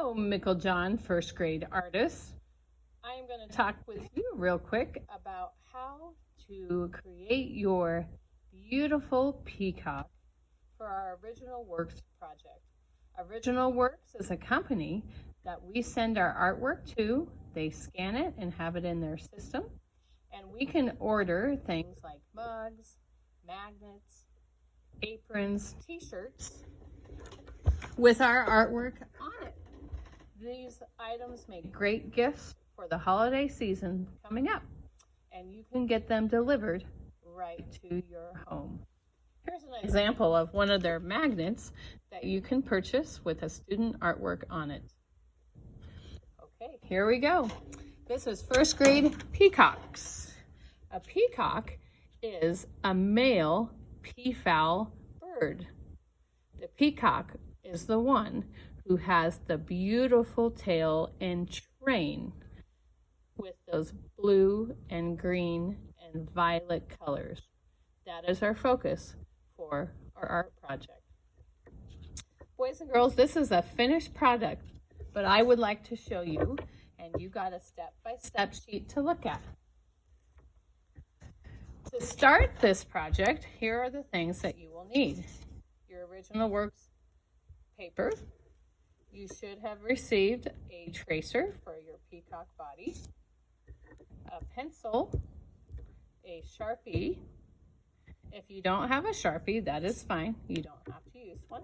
Hello, Mickle John, first grade artist. I am going to talk with you real quick about how to create your beautiful peacock for our Original Works project. Original Works is a company that we send our artwork to. They scan it and have it in their system. And we can order things like mugs, magnets, aprons, t-shirts with our artwork on it. These items make great gifts for the holiday season coming up, and you can get them delivered right to your home. Here's an example of one of their magnets that you can purchase with a student artwork on it. Okay, here we go. This is first grade peacocks. A peacock is a male peafowl bird. The peacock is the one who has the beautiful tail and train with those blue and green and violet colors. That is our focus for our art project. Boys and girls, this is a finished product, but I would like to show you, and you got a step-by-step sheet to look at. To start this project, here are the things that you will need. Your Original Works paper. You should have received a tracer for your peacock body, a pencil, a Sharpie. If you don't have a Sharpie, that is fine. You don't have to use one.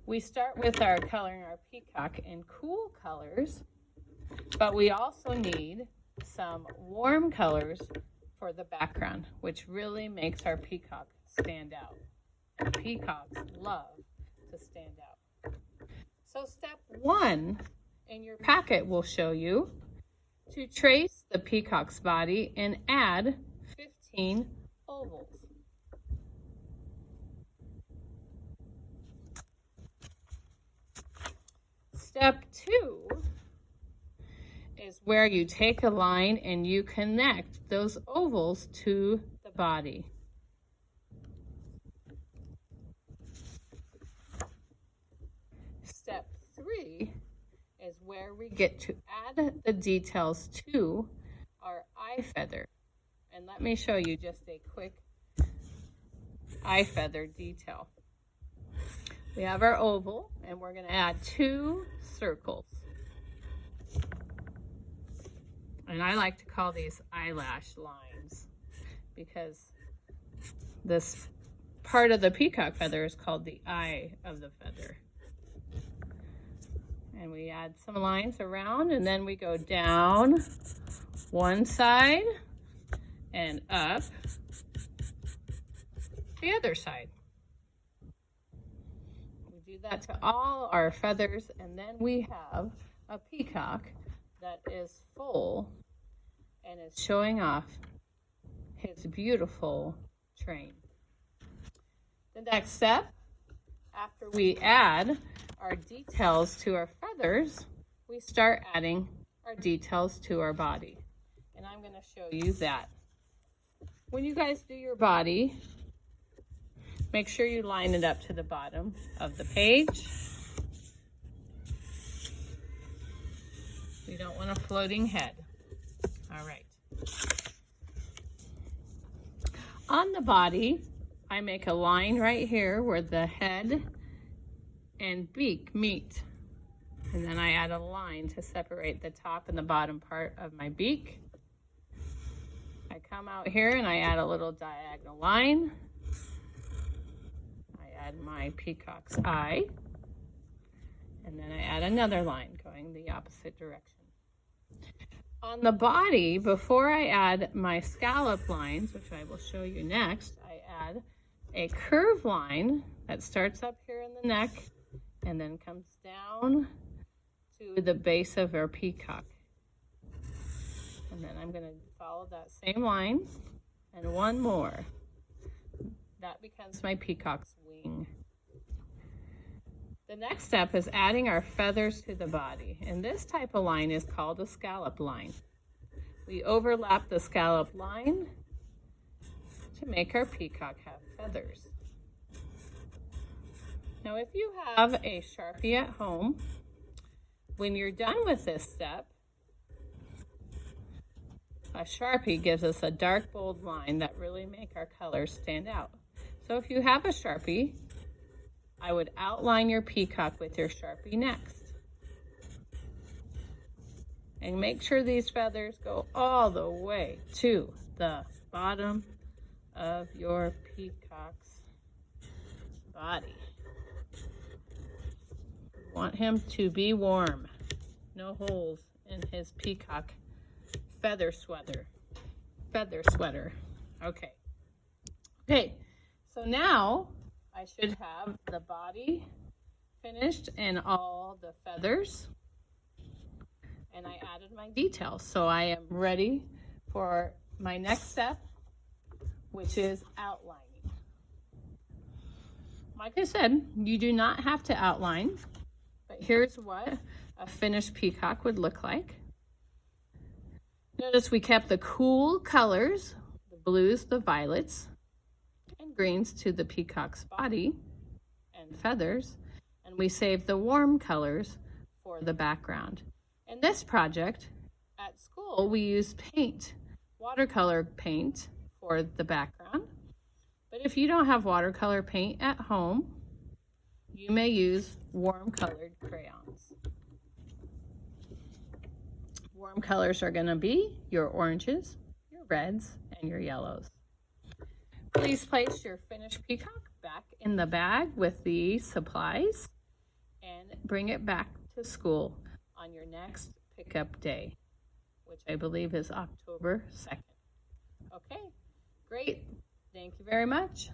We start with our coloring our peacock in cool colors, but we also need some warm colors for the background, which really makes our peacock stand out. And peacocks love to stand out. So step 1 in your packet will show you to trace the peacock's body and add 15 ovals. Step 2 is where you take a line and you connect those ovals to the body. Step 3 is where we get to add the details to our eye feather. And let me show you just a quick eye feather detail. We have our oval, and we're going to add 2 circles. And I like to call these eyelash lines because this part of the peacock feather is called the eye of the feather. And we add some lines around, and then we go down one side and up the other side. We do that to all our feathers, and then we have a peacock that is full and is showing off his beautiful train. The next step, after we add our details to our feathers, we start adding our details to our body. And I'm going to show you that. When you guys do your body, make sure you line it up to the bottom of the page. We don't want a floating head. All right. On the body, I make a line right here where the head and beak meet. And then I add a line to separate the top and the bottom part of my beak. I come out here and I add a little diagonal line. I add my peacock's eye. And then I add another line going the opposite direction. On the body, before I add my scallop lines, which I will show you next, I add a curved line that starts up here in the neck and then comes down to the base of our peacock. And then I'm going to follow that same line and one more. That becomes my peacock's wing. The next step is adding our feathers to the body, and this type of line is called a scallop line. We overlap the scallop line to make our peacock have feathers. Now, if you have a Sharpie at home, when you're done with this step, a Sharpie gives us a dark, bold line that really make our colors stand out. So if you have a Sharpie, I would outline your peacock with your Sharpie next. And make sure these feathers go all the way to the bottom of your peacock's body. You want him to be warm. No holes in his peacock feather sweater. Okay. So now I should have the body finished and all the feathers. And I added my details. So I am ready for my next step, which is outlining. Like I said, you do not have to outline, but here's what a finished peacock would look like. Notice we kept the cool colors, the blues, the violets, and greens to the peacock's body and feathers, and we saved the warm colors for the background. In this project, at school, we used paint, watercolor paint for the background. But if you don't have watercolor paint at home, you may use warm colored crayons. Warm colors are going to be your oranges, your reds, and your yellows. Please place your finished peacock back in the bag with the supplies and bring it back to school on your next pickup day, which I believe is October 2nd. Okay, great. Thank you very much.